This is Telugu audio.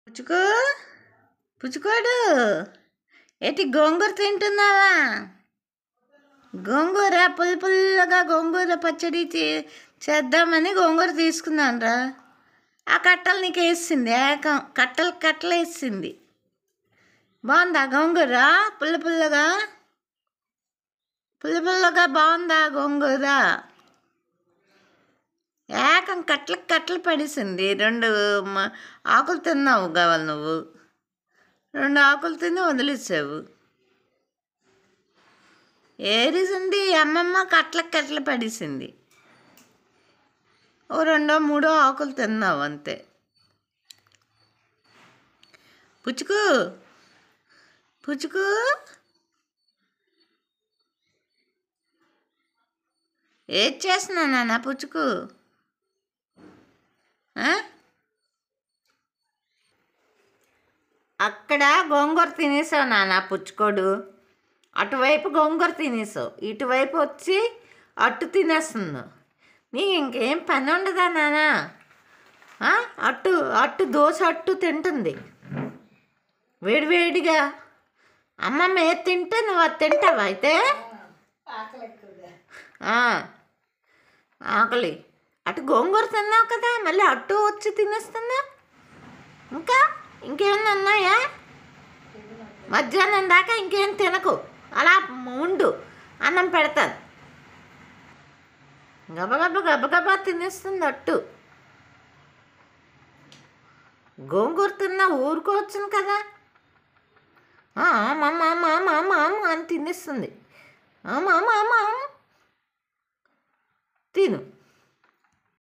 పుచ్చుకో పుచ్చుకోడు ఏంటి గోంగూర తింటున్నావా? గోంగూర పుల్లగా గోంగూర పచ్చడి చేద్దామని గోంగూర తీసుకున్నాను రా. ఆ కట్టలు నీకు వేసింది, ఏకం కట్టలు వేసింది. బాగుందా గోంగూర? పుల్లగా బాగుందా గోంగూర? ఏకం కట్టలు పడేసింది. 2 ఆకులు తిన్నావు కావాలి నువ్వు. 2 ఆకులు తిని వదిలేసావు. ఏరిసింది అమ్మమ్మ, కట్టలు పడేసింది. ఓ 2 3 ఆకులు తిన్నావు అంతే. పుచ్చుకు ఏది చేస్తున్నా నాన్న? పుచ్చుకు అక్కడ గోంగూర తినేసావు నాన్న. పుచ్చుకోడు అటువైపు గోంగూర తినేసావు, ఇటువైపు వచ్చి అట్టు తినేస్తున్నావు. నీకు ఇంకేం పని ఉండదా నాన్న? అట్టు దోశ అట్టు తింటుంది వేడివేడిగా. అమ్మమ్మ ఏది తింటే నువ్వు అది తింటావా? అయితే ఆకలి. అటు గోంగూర తిన్నావు కదా, మళ్ళీ అట్టు వచ్చి తినేస్తున్నావు. ఇంకేమన్నా ఉన్నాయా? మధ్యాహ్నం దాకా ఇంకేం తినకు, అలా ఉండు, అన్నం పెడతాను. గబగబా తినేస్తుంది అట్టు. గోంగూర తిన్నా ఊరుకోవచ్చును కదా. అమ్మ అని తినేస్తుంది. తిను.